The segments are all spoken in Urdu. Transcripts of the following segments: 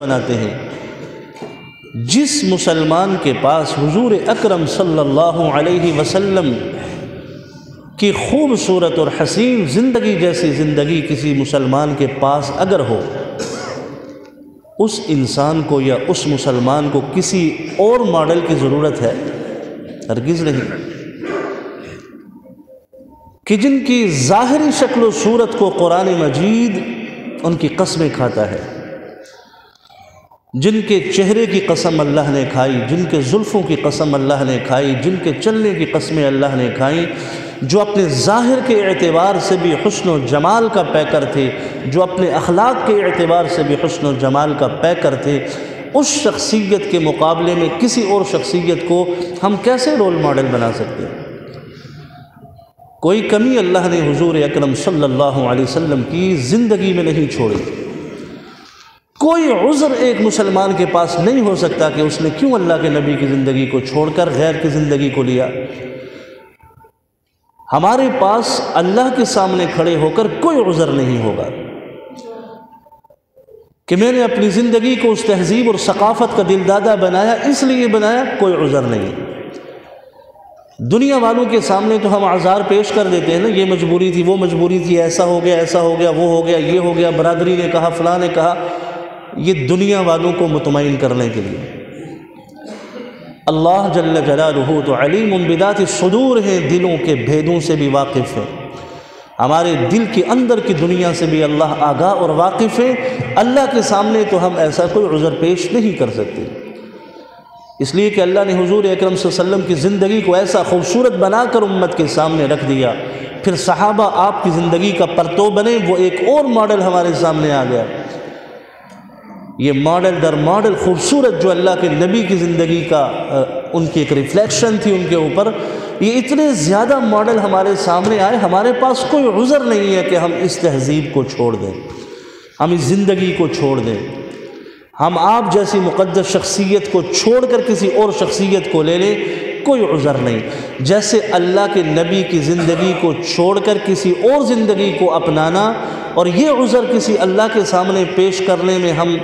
بناتے ہیں۔ جس مسلمان کے پاس حضور اکرم صلی اللہ علیہ وسلم کی خوبصورت اور حسین زندگی جیسی زندگی کسی مسلمان کے پاس اگر ہو، اس انسان کو یا اس مسلمان کو کسی اور ماڈل کی ضرورت ہے؟ ہرگز نہیں۔ کہ جن کی ظاہری شکل و صورت کو قرآن مجید ان کی قسمیں کھاتا ہے، جن کے چہرے کی قسم اللہ نے کھائی، جن کے زلفوں کی قسم اللہ نے کھائی، جن کے چلنے کی قسمیں اللہ نے کھائیں، جو اپنے ظاہر کے اعتبار سے بھی حسن و جمال کا پیکر تھے، جو اپنے اخلاق کے اعتبار سے بھی حسن و جمال کا پیکر تھے، اس شخصیت کے مقابلے میں کسی اور شخصیت کو ہم کیسے رول ماڈل بنا سکتے ہیں؟ کوئی کمی اللہ نے حضور اکرم صلی اللہ علیہ وسلم کی زندگی میں نہیں چھوڑی۔ کوئی عذر ایک مسلمان کے پاس نہیں ہو سکتا کہ اس نے کیوں اللہ کے نبی کی زندگی کو چھوڑ کر غیر کی زندگی کو لیا۔ ہمارے پاس اللہ کے سامنے کھڑے ہو کر کوئی عذر نہیں ہوگا کہ میں نے اپنی زندگی کو اس تہذیب اور ثقافت کا دل دادا بنایا، اس لیے بنایا، کوئی عذر نہیں۔ دنیا والوں کے سامنے تو ہم اعذار پیش کر دیتے ہیں نا، یہ مجبوری تھی، وہ مجبوری تھی، ایسا ہو گیا، ایسا ہو گیا، وہ ہو گیا، یہ ہو گیا، برادری نے کہا، فلاں نے کہا، یہ دنیا والوں کو مطمئن کرنے کے لیے۔ اللہ جل جلالہ تو علیم بذات الصدور ہے، دلوں کے بھیدوں سے بھی واقف ہے، ہمارے دل کے اندر کی دنیا سے بھی اللہ آگاہ اور واقف ہے۔ اللہ کے سامنے تو ہم ایسا کوئی عذر پیش نہیں کر سکتے، اس لیے کہ اللہ نے حضور اکرم صلی اللہ علیہ وسلم کی زندگی کو ایسا خوبصورت بنا کر امت کے سامنے رکھ دیا، پھر صحابہ آپ کی زندگی کا پرتو بنے، وہ ایک اور ماڈل ہمارے سامنے آ گیا۔ یہ ماڈل در ماڈل خوبصورت جو اللہ کے نبی کی زندگی کا ان کی ایک ریفلیکشن تھی ان کے اوپر، یہ اتنے زیادہ ماڈل ہمارے سامنے آئے، ہمارے پاس کوئی عذر نہیں ہے کہ ہم اس تہذیب کو چھوڑ دیں، ہم اس زندگی کو چھوڑ دیں، ہم آپ جیسی مقدس شخصیت کو چھوڑ کر کسی اور شخصیت کو لے لیں، کوئی عذر نہیں۔ جیسے اللہ کے نبی کی زندگی کو چھوڑ کر کسی اور زندگی کو اپنانا اور یہ عذر کسی اللہ کے سامنے پیش کرنے میں ہم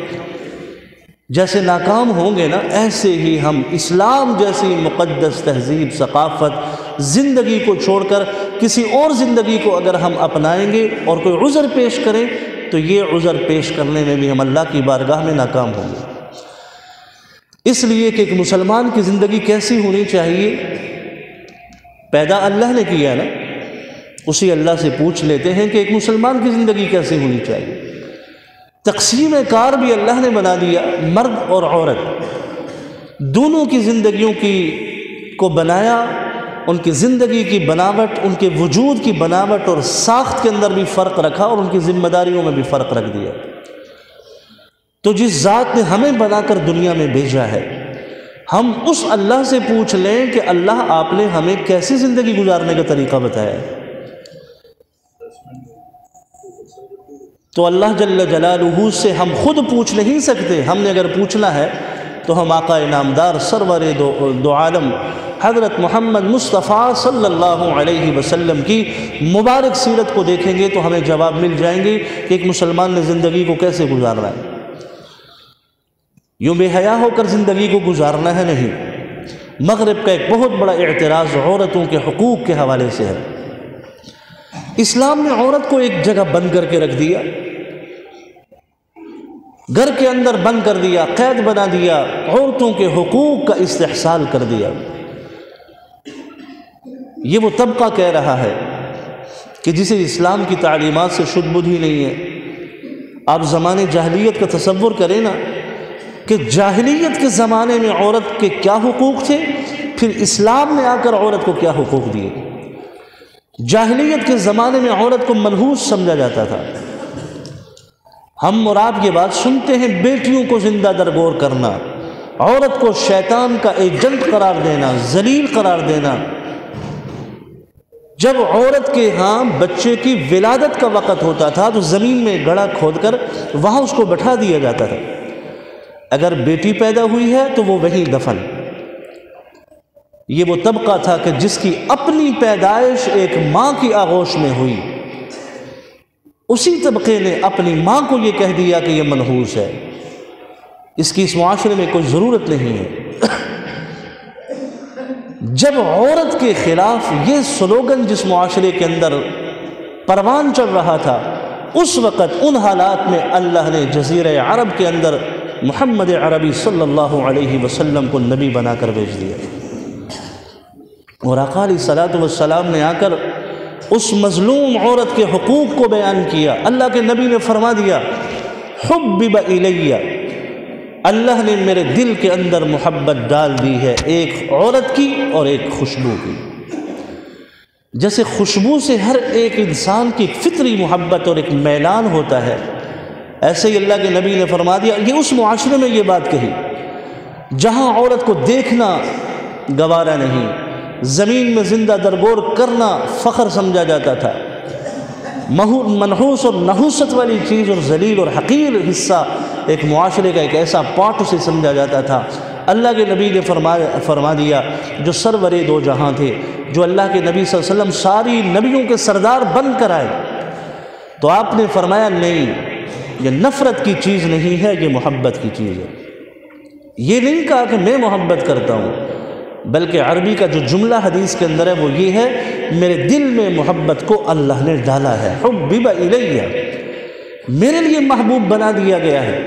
جیسے ناکام ہوں گے نا، ایسے ہی ہم اسلام جیسی مقدس تہذیب ثقافت زندگی کو چھوڑ کر کسی اور زندگی کو اگر ہم اپنائیں گے اور کوئی عذر پیش کریں تو یہ عذر پیش کرنے میں بھی ہم اللہ کی بارگاہ میں ناکام ہوں گے۔ اس لیے کہ ایک مسلمان کی زندگی کیسی ہونی چاہیے، پیدا اللہ نے کیا نا، اسی اللہ سے پوچھ لیتے ہیں کہ ایک مسلمان کی زندگی کیسی ہونی چاہیے۔ تقسیم کار بھی اللہ نے بنا دیا، مرد اور عورت دونوں کی زندگیوں کو بنایا، ان کی زندگی کی بناوٹ، ان کے وجود کی بناوٹ اور ساخت کے اندر بھی فرق رکھا اور ان کی ذمہ داریوں میں بھی فرق رکھ دیا۔ تو جس ذات نے ہمیں بنا کر دنیا میں بھیجا ہے، ہم اس اللہ سے پوچھ لیں کہ اللہ آپ نے ہمیں کیسی زندگی گزارنے کا طریقہ بتایا ہے۔ تو اللہ جل جلالہ سے ہم خود پوچھ نہیں سکتے، ہم نے اگر پوچھنا ہے تو ہم آقا انعامدار سرور دو عالم حضرت محمد مصطفیٰ صلی اللہ علیہ وسلم کی مبارک سیرت کو دیکھیں گے تو ہمیں جواب مل جائیں گے کہ ایک مسلمان نے زندگی کو کیسے گزارنا ہے۔ یوں بے حیا ہو کر زندگی کو گزارنا ہے نہیں۔ مغرب کا ایک بہت بڑا اعتراض عورتوں کے حقوق کے حوالے سے ہے۔ اسلام نے عورت کو ایک جگہ بند کر کے رکھ دیا، گھر کے اندر بند کر دیا، قید بنا دیا، عورتوں کے حقوق کا استحصال کر دیا۔ یہ وہ طبقہ کہہ رہا ہے کہ جسے اسلام کی تعلیمات سے شد بدھ ہی نہیں ہے۔ آپ زمانے جاہلیت کا تصور کریں نا، کہ جاہلیت کے زمانے میں عورت کے کیا حقوق تھے، پھر اسلام نے آ کر عورت کو کیا حقوق دیے۔ جاہلیت کے زمانے میں عورت کو منحوس سمجھا جاتا تھا۔ ہم اور آپ یہ بات سنتے ہیں، بیٹیوں کو زندہ درگور کرنا، عورت کو شیطان کا ایجنٹ قرار دینا، ذلیل قرار دینا۔ جب عورت کے ہاں بچے کی ولادت کا وقت ہوتا تھا تو زمین میں گڑھا کھود کر وہاں اس کو بٹھا دیا جاتا تھا، اگر بیٹی پیدا ہوئی ہے تو وہ وہیں دفن۔ یہ وہ طبقہ تھا کہ جس کی اپنی پیدائش ایک ماں کی آغوش میں ہوئی، اسی طبقے نے اپنی ماں کو یہ کہہ دیا کہ یہ منحوس ہے۔ اس کی اس معاشرے میں کوئی ضرورت نہیں ہے۔ جب عورت کے خلاف یہ سلوگن جس معاشرے کے اندر پروان چڑھ رہا تھا، اس وقت ان حالات میں اللہ نے جزیرہ عرب کے اندر محمد عربی صلی اللہ علیہ وسلم کو نبی بنا کر بھیج دیا، اور آقا علیہ الصلوۃ والسلام نے آ کر اس مظلوم عورت کے حقوق کو بیان کیا۔ اللہ کے نبی نے فرما دیا، حبب الیہ، اللہ نے میرے دل کے اندر محبت ڈال دی ہے، ایک عورت کی اور ایک خوشبو کی۔ جیسے خوشبو سے ہر ایک انسان کی فطری محبت اور ایک میلان ہوتا ہے، ایسے ہی اللہ کے نبی نے فرما دیا، یہ اس معاشرے میں یہ بات کہی جہاں عورت کو دیکھنا گوارا نہیں، زمین میں زندہ درگور کرنا فخر سمجھا جاتا تھا، منحوس اور نحوست والی چیز اور ذلیل اور حقیر حصہ ایک معاشرے کا ایک ایسا پارٹ اسے سمجھا جاتا تھا۔ اللہ کے نبی نے فرما دیا، جو سرور دو جہاں تھے، جو اللہ کے نبی صلی اللہ علیہ وسلم ساری نبیوں کے سردار بن کر آئے، تو آپ نے فرمایا نہیں، یہ نفرت کی چیز نہیں ہے، یہ محبت کی چیز ہے۔ یہ نہیں کہا کہ میں محبت کرتا ہوں، بلکہ عربی کا جو جملہ حدیث کے اندر ہے وہ یہ ہے، میرے دل میں محبت کو اللہ نے ڈالا ہے، حبب الیہ، میرے لیے محبوب بنا دیا گیا ہے۔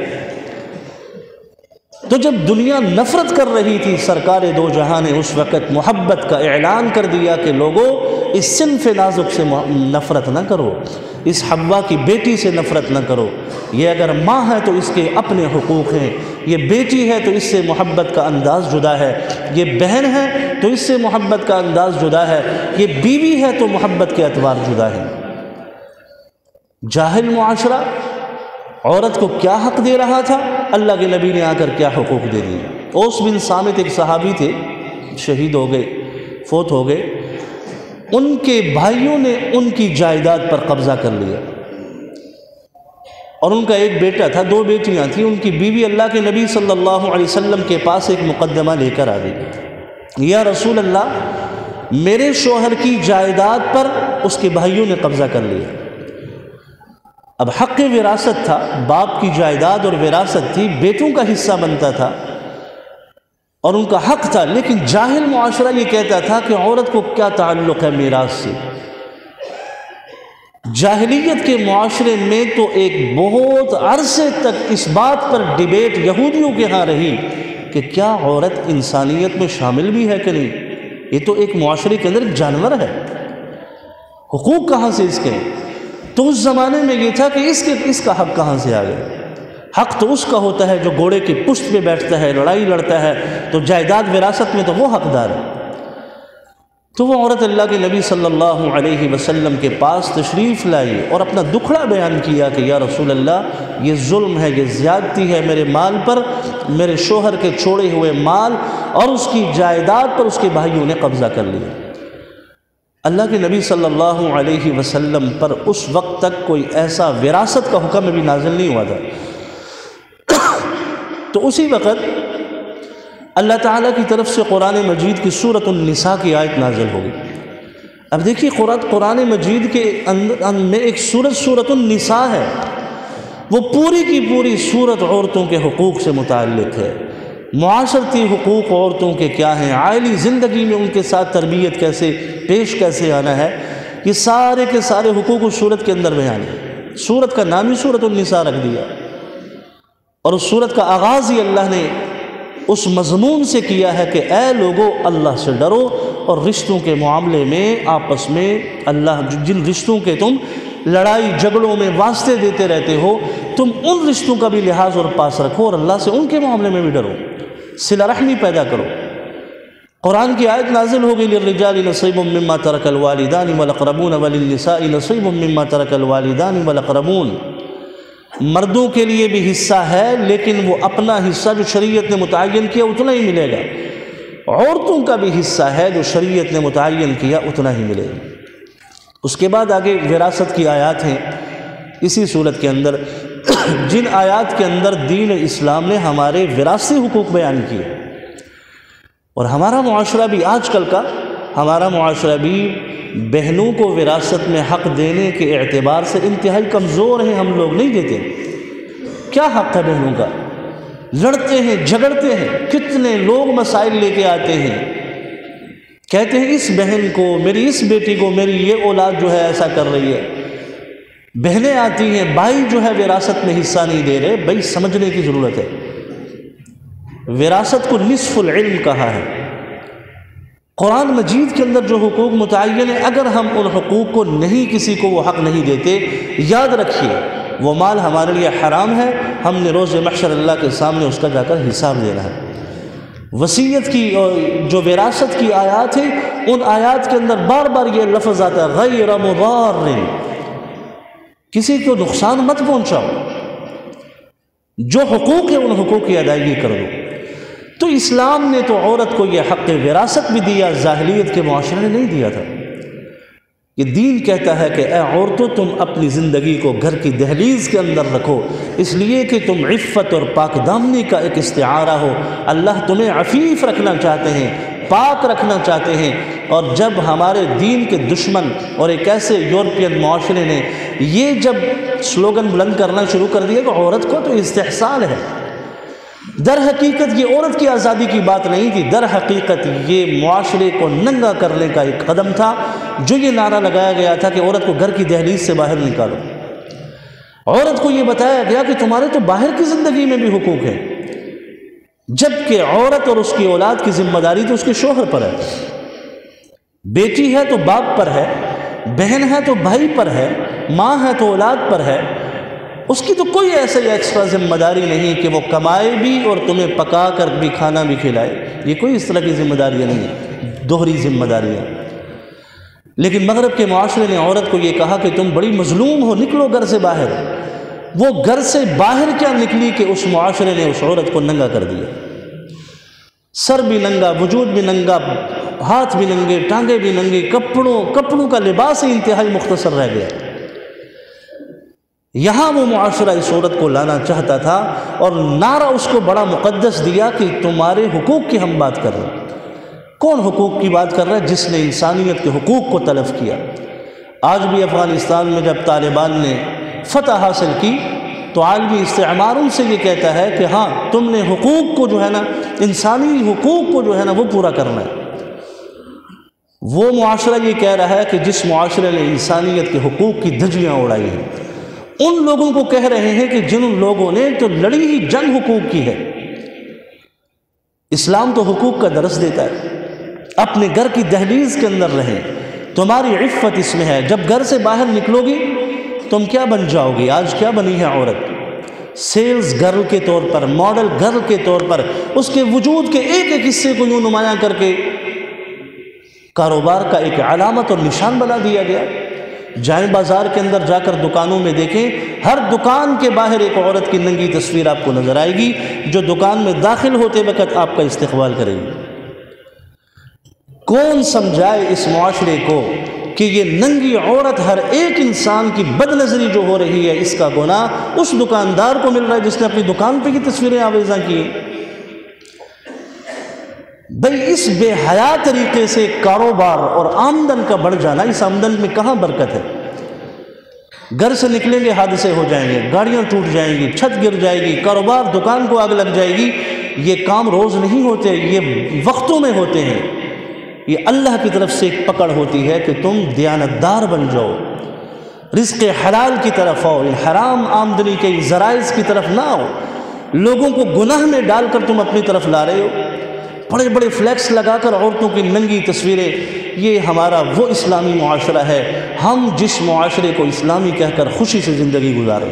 تو جب دنیا نفرت کر رہی تھی، سرکار دو جہاں نے اس وقت محبت کا اعلان کر دیا کہ لوگوں، اس صنف نازک سے نفرت نہ کرو، اس حوا کی بیٹی سے نفرت نہ کرو، یہ اگر ماں ہے تو اس کے اپنے حقوق ہیں، یہ بیٹی ہے تو اس سے محبت کا انداز جدا ہے، یہ بہن ہے تو اس سے محبت کا انداز جدا ہے، یہ بیوی ہے تو محبت کے اعتبار جدا ہے۔ جاہل معاشرہ عورت کو کیا حق دے رہا تھا، اللہ کے نبی نے آ کر کیا حقوق دے دیے۔ اوس بن صامت ایک صحابی تھے، شہید ہو گئے، فوت ہو گئے، ان کے بھائیوں نے ان کی جائیداد پر قبضہ کر لیا، اور ان کا ایک بیٹا تھا، دو بیٹیاں تھیں۔ ان کی بیوی اللہ کے نبی صلی اللہ علیہ وسلم کے پاس ایک مقدمہ لے کر آ گئی، یا رسول اللہ، میرے شوہر کی جائیداد پر اس کے بھائیوں نے قبضہ کر لیا۔ اب حق وراثت تھا، باپ کی جائیداد اور وراثت تھی، بیٹوں کا حصہ بنتا تھا اور ان کا حق تھا، لیکن جاہل معاشرہ یہ کہتا تھا کہ عورت کو کیا تعلق ہے میراث سے۔ جاہلیت کے معاشرے میں تو ایک بہت عرصے تک اس بات پر ڈیبیٹ یہودیوں کے ہاں رہی کہ کیا عورت انسانیت میں شامل بھی ہے کہ نہیں، یہ تو ایک معاشرے کے اندر ایک جانور ہے، حقوق کہاں سے اس کے؟ تو اس زمانے میں یہ تھا کہ اس کا حق کہاں سے آ گیا؟ حق تو اس کا ہوتا ہے جو گھوڑے کی پشت پہ بیٹھتا ہے، لڑائی لڑتا ہے، تو جائیداد وراثت میں تو وہ حقدار ہے۔ تو وہ عورت اللہ کے نبی صلی اللہ علیہ وسلم کے پاس تشریف لائی اور اپنا دکھڑا بیان کیا کہ یا رسول اللہ، یہ ظلم ہے، یہ زیادتی ہے میرے مال پر، میرے شوہر کے چھوڑے ہوئے مال اور اس کی جائیداد پر اس کے بھائیوں نے قبضہ کر لیا۔ اللہ کے نبی صلی اللہ علیہ وسلم پر اس وقت تک کوئی ایسا وراثت کا حکم بھی نازل نہیں ہوا تھا۔ تو اسی وقت اللہ تعالیٰ کی طرف سے قرآن مجید کی سورۃ النساء کی آیت نازل ہوگی۔ اب دیکھیے قرآن مجید کے اندر میں ایک سورۃ النساء ہے، وہ پوری کی پوری سورت عورتوں کے حقوق سے متعلق ہے، معاشرتی حقوق عورتوں کے کیا ہیں، عائلی زندگی میں ان کے ساتھ تربیت کیسے پیش کیسے آنا ہے، یہ سارے کے سارے حقوق اس سورت کے اندر بیان ہے۔ سورت کا نام ہی سورۃ النساء رکھ دیا، اور اس سورت کا آغاز ہی اللہ نے اس مضمون سے کیا ہے کہ اے لوگو، اللہ سے ڈرو اور رشتوں کے معاملے میں آپس میں اللہ جن رشتوں کے تم لڑائی جھگڑوں میں واسطے دیتے رہتے ہو، تم ان رشتوں کا بھی لحاظ اور پاس رکھو اور اللہ سے ان کے معاملے میں بھی ڈرو، صلہ رحمی پیدا کرو۔ قرآن کی آیت نازل ہو گئی، للرجال نصیب مما ترک الوالدان والاقربون وللنساء نصیب مما ترک الوالدان والاقربون، مردوں کے لیے بھی حصہ ہے، لیکن وہ اپنا حصہ جو شریعت نے متعین کیا اتنا ہی ملے گا، عورتوں کا بھی حصہ ہے جو شریعت نے متعین کیا اتنا ہی ملے گا۔ اس کے بعد آگے وراثت کی آیات ہیں اسی صورت کے اندر، جن آیات کے اندر دین اسلام نے ہمارے وراثتی حقوق بیان کیے، اور ہمارا معاشرہ بھی آج کل کا ہمارا معاشرہ بھی بہنوں کو وراثت میں حق دینے کے اعتبار سے انتہائی کمزور ہیں، ہم لوگ نہیں دیتے۔ کیا حق ہے بہنوں کا؟ لڑتے ہیں جھگڑتے ہیں، کتنے لوگ مسائل لے کے آتے ہیں، کہتے ہیں اس بہن کو، میری اس بیٹی کو، میری یہ اولاد جو ہے ایسا کر رہی ہے۔ بہنیں آتی ہیں، بھائی جو ہے وراثت میں حصہ نہیں دے رہے۔ بھائی سمجھنے کی ضرورت ہے، وراثت کو نصف العلم کہا ہے۔ قرآن مجید کے اندر جو حقوق متعین ہیں، اگر ہم ان حقوق کو نہیں، کسی کو وہ حق نہیں دیتے، یاد رکھیے وہ مال ہمارے لیے حرام ہے، ہم نے روز محشر اللہ کے سامنے اس کا جا کر حساب دینا ہے۔ وصیت کی اور جو وراثت کی آیات ہیں، ان آیات کے اندر بار بار یہ لفظ آتا ہے غیر مضار، کسی کو نقصان مت پہنچاؤ، جو حقوق ہے ان حقوق کی ادائیگی کر دو۔ تو اسلام نے تو عورت کو یہ حق وراثت بھی دیا، جاہلیت کے معاشرے نے نہیں دیا تھا۔ یہ دین کہتا ہے کہ اے عورتوں، تم اپنی زندگی کو گھر کی دہلیز کے اندر رکھو، اس لیے کہ تم عفت اور پاک دامنی کا ایک استعارہ ہو۔ اللہ تمہیں عفیف رکھنا چاہتے ہیں، پاک رکھنا چاہتے ہیں۔ اور جب ہمارے دین کے دشمن اور ایک ایسے یورپین معاشرے نے یہ جب سلوگن بلند کرنا شروع کر دیا کہ عورت کو تو استحصال ہے، در حقیقت یہ عورت کی آزادی کی بات نہیں تھی، در حقیقت یہ معاشرے کو ننگا کرنے کا ایک قدم تھا، جو یہ نعرہ لگایا گیا تھا کہ عورت کو گھر کی دہلیز سے باہر نکالو۔ عورت کو یہ بتایا گیا کہ تمہارے تو باہر کی زندگی میں بھی حقوق ہیں، جبکہ عورت اور اس کی اولاد کی ذمہ داری تو اس کے شوہر پر ہے۔ بیٹی ہے تو باپ پر ہے، بہن ہے تو بھائی پر ہے، ماں ہے تو اولاد پر ہے۔ اس کی تو کوئی ایسے ایکسٹرا ذمہ داری نہیں کہ وہ کمائے بھی اور تمہیں پکا کر بھی کھانا بھی کھلائے، یہ کوئی اس طرح کی ذمہ داریاں نہیں ہیں، دوہری ذمہ داریاں۔ لیکن مغرب کے معاشرے نے عورت کو یہ کہا کہ تم بڑی مظلوم ہو، نکلو گھر سے باہر۔ وہ گھر سے باہر کیا نکلی کہ اس معاشرے نے اس عورت کو ننگا کر دیا، سر بھی ننگا، وجود بھی ننگا، ہاتھ بھی ننگے، ٹانگیں بھی ننگے، کپڑوں کا لباس ہی انتہائی مختصر رہ گیا۔ یہاں وہ معاشرہ اس عورت کو لانا چاہتا تھا اور نعرہ اس کو بڑا مقدس دیا کہ تمہارے حقوق کی ہم بات کر رہے ہیں۔ کون حقوق کی بات کر رہا ہے؟ جس نے انسانیت کے حقوق کو تلف کیا۔ آج بھی افغانستان میں جب طالبان نے فتح حاصل کی تو عالمی استعمار ان سے یہ کہتا ہے کہ ہاں تم نے حقوق کو جو ہے نا، انسانی حقوق کو جو ہے نا وہ پورا کرنا ہے۔ وہ معاشرہ یہ کہہ رہا ہے کہ جس معاشرے نے انسانیت کے حقوق کی دھجیاں اڑائی ہیں، ان لوگوں کو کہہ رہے ہیں کہ جن لوگوں نے تو لڑی ہی جنگ حقوق کی ہے۔ اسلام تو حقوق کا درس دیتا ہے، اپنے گھر کی دہلیز کے اندر رہیں، تمہاری عفت اس میں ہے۔ جب گھر سے باہر نکلو گی تم کیا بن جاؤ گی؟ آج کیا بنی ہے عورت؟ سیلز گرل کے طور پر، ماڈل گرل کے طور پر، اس کے وجود کے ایک ایک حصے کو یوں نمایاں کر کے کاروبار کا ایک علامت اور نشان بنا دیا گیا۔ جائیں بازار کے اندر جا کر دکانوں میں دیکھیں، ہر دکان کے باہر ایک عورت کی ننگی تصویر آپ کو نظر آئے گی، جو دکان میں داخل ہوتے وقت آپ کا استقبال کرے گی۔ کون سمجھائے اس معاشرے کو کہ یہ ننگی عورت ہر ایک انسان کی بد نظری جو ہو رہی ہے، اس کا گناہ اس دکاندار کو مل رہا ہے جس نے اپنی دکان پہ کی تصویریں آویزاں کی ہیں۔ بھئی اس بے حیا طریقے سے کاروبار اور آمدن کا بڑھ جانا، اس آمدن میں کہاں برکت ہے؟ گھر سے نکلیں گے حادثے ہو جائیں گے، گاڑیاں ٹوٹ جائیں گی، چھت گر جائے گی، کاروبار دکان کو آگ لگ جائے گی۔ یہ کام روز نہیں ہوتے، یہ وقتوں میں ہوتے ہیں۔ یہ اللہ کی طرف سے ایک پکڑ ہوتی ہے کہ تم دیانتدار بن جاؤ، رزق حلال کی طرف آؤ، حرام آمدنی کے ذرائع کی طرف نہ آؤ۔ لوگوں کو گناہ میں ڈال کر تم اپنی طرف لا رہے ہو، بڑے بڑے فلیکس لگا کر عورتوں کی ننگی تصویریں۔ یہ ہمارا وہ اسلامی معاشرہ ہے، ہم جس معاشرے کو اسلامی کہہ کر خوشی سے زندگی گزارے۔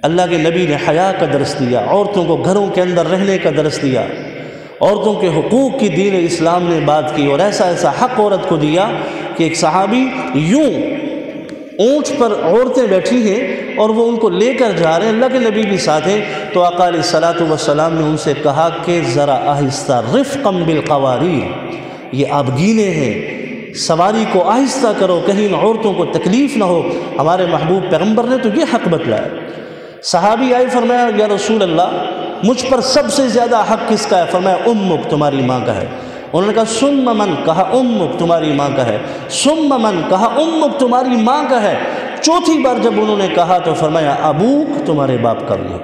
اللہ کے نبی نے حیا کا درس دیا، عورتوں کو گھروں کے اندر رہنے کا درس دیا، عورتوں کے حقوق کی دین اسلام نے بات کی، اور ایسا ایسا حق عورت کو دیا کہ ایک صحابی یوں اونٹ پر عورتیں بیٹھی ہیں اور وہ ان کو لے کر جا رہے ہیں، اللہ کے نبی بھی ساتھ ہیں، تو آقا علیہ الصلوۃ والسلام نے ان سے کہا کہ ذرا آہستہ، رفقا بالقواریر، یہ آبگینے ہیں، سواری کو آہستہ کرو، کہیں ان عورتوں کو تکلیف نہ ہو۔ ہمارے محبوب پیغمبر نے تو یہ حق بتلایا۔ صحابی آئے، فرمایا یا رسول اللہ مجھ پر سب سے زیادہ حق کس کا ہے؟ فرمایا امک، تمہاری ماں کا ہے۔ انہوں نے کہا ثم من، کہا امک، تمہاری ماں کا ہے۔ ثم من، کہا امک، تمہاری ماں کا ہے۔ چوتھی بار جب انہوں نے کہا تو فرمایا ابوک، تمہارے باپ کا بھی ہے۔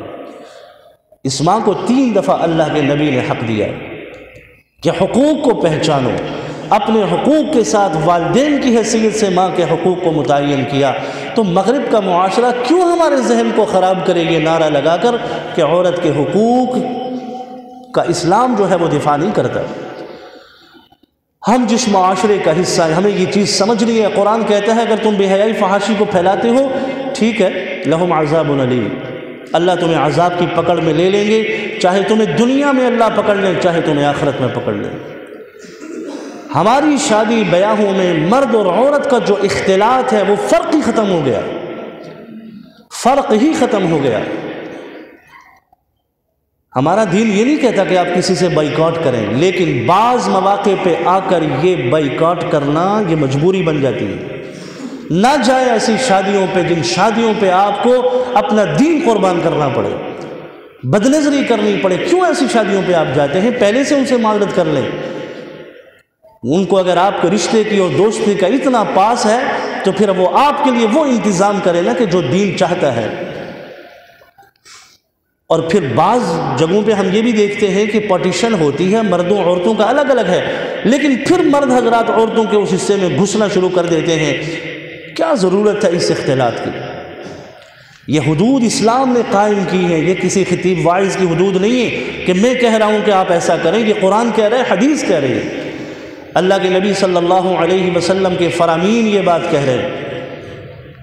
اس ماں کو 3 دفعہ اللہ کے نبی نے حق دیا کہ حقوق کو پہچانو، اپنے حقوق کے ساتھ والدین کی حیثیت سے ماں کے حقوق کو متعین کیا۔ تو مغرب کا معاشرہ کیوں ہمارے ذہن کو خراب کرے یہ نعرہ لگا کر کہ عورت کے حقوق کا اسلام جو ہے وہ دفاع نہیں کرتا۔ ہم جس معاشرے کا حصہ ہیں ہمیں یہ چیز سمجھنی ہے۔ قرآن کہتا ہے اگر تم بے حیائی فحاشی کو پھیلاتے ہو، ٹھیک ہے، لہم عذاب علیم، اللہ تمہیں عذاب کی پکڑ میں لے لیں گے، چاہے تمہیں دنیا میں اللہ پکڑ لیں، چاہے تمہیں آخرت میں پکڑ لیں۔ ہماری شادی بیاہوں میں مرد اور عورت کا جو اختلاط ہے وہ فرق ہی ختم ہو گیا، فرق ہی ختم ہو گیا۔ ہمارا دین یہ نہیں کہتا کہ آپ کسی سے بائیکاٹ کریں، لیکن بعض مواقع پہ آ کر یہ بائیکاٹ کرنا یہ مجبوری بن جاتی ہے۔ نہ جائے ایسی شادیوں پہ جن شادیوں پہ آپ کو اپنا دین قربان کرنا پڑے، بدنظری کرنی پڑے۔ کیوں ایسی شادیوں پہ آپ جاتے ہیں؟ پہلے سے ان سے معذرت کر لیں۔ ان کو اگر آپ کے رشتے کی اور دوستی کا اتنا پاس ہے تو پھر وہ آپ کے لیے وہ انتظام کرے نا کہ جو دین چاہتا ہے۔ اور پھر بعض جگہوں پہ ہم یہ بھی دیکھتے ہیں کہ پارٹیشن ہوتی ہے، مردوں عورتوں کا الگ الگ ہے، لیکن پھر مرد حضرات عورتوں کے اس حصے میں گھسنا شروع کر دیتے ہیں۔ کیا ضرورت ہے اس اختلاط کی؟ یہ حدود اسلام نے قائم کی ہیں، یہ کسی خطیب واعظ کی حدود نہیں ہے کہ میں کہہ رہا ہوں کہ آپ ایسا کریں۔ یہ قرآن کہہ رہے، حدیث کہہ رہی ہے، اللہ کے نبی صلی اللہ علیہ وسلم کے فرامین یہ بات کہہ رہے ہیں۔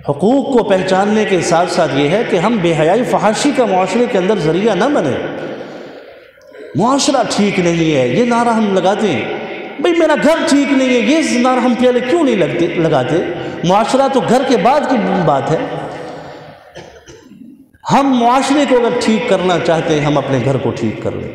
حقوق کو پہچاننے کے ساتھ ساتھ یہ ہے کہ ہم بے حیائی فحاشی کا معاشرے کے اندر ذریعہ نہ بنے۔ معاشرہ ٹھیک نہیں ہے یہ نعرہ ہم لگاتے ہیں، بھئی میرا گھر ٹھیک نہیں ہے یہ نعرہ ہم پہلے کیوں نہیں لگاتے؟ معاشرہ تو گھر کے بعد کی بات ہے۔ ہم معاشرے کو اگر ٹھیک کرنا چاہتے ہیں ہم اپنے گھر کو ٹھیک کر لیں۔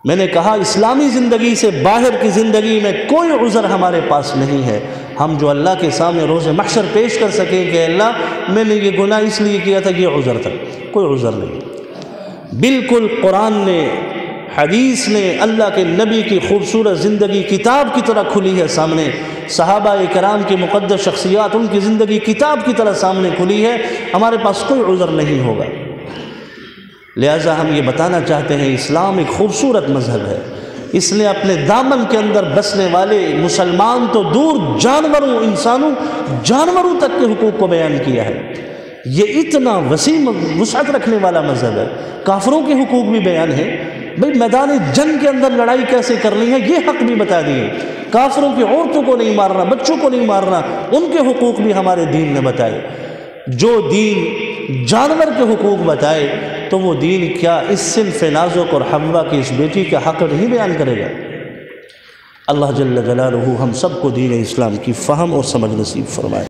میں نے کہا اسلامی زندگی سے باہر کی زندگی میں کوئی عذر ہمارے پاس نہیں ہے۔ ہم جو اللہ کے سامنے روز محشر پیش کر سکیں کہ اللہ میں نے یہ گناہ اس لیے کیا تھا، یہ عذر تھا، کوئی عذر نہیں۔ بالکل قرآن نے، حدیث نے، اللہ کے نبی کی خوبصورت زندگی کتاب کی طرح کھلی ہے سامنے، صحابہ کرام کی مقدس شخصیات ان کی زندگی کتاب کی طرح سامنے کھلی ہے، ہمارے پاس کوئی عذر نہیں ہوگا۔ لہٰذا ہم یہ بتانا چاہتے ہیں اسلام ایک خوبصورت مذہب ہے، اس نے اپنے دامن کے اندر بسنے والے مسلمان تو دور جانوروں، انسانوں، جانوروں تک کے حقوق کو بیان کیا ہے۔ یہ اتنا وسیع وسعت رکھنے والا مذہب ہے۔ کافروں کے حقوق بھی بیان ہے، بھئی میدان جنگ کے اندر لڑائی کیسے کرنی ہے یہ حق بھی بتا دیے۔ کافروں کی عورتوں کو نہیں مارنا، بچوں کو نہیں مارنا، ان کے حقوق بھی ہمارے دین نے بتائے۔ جو دین جانور کے حقوق بتائے تو وہ دین کیا اس صنف نازک اور حوا کی اس بیٹی کا حق نہیں بیان کرے گا؟ اللہ جل جلالہ ہم سب کو دین اسلام کی فہم اور سمجھ نصیب فرمائے۔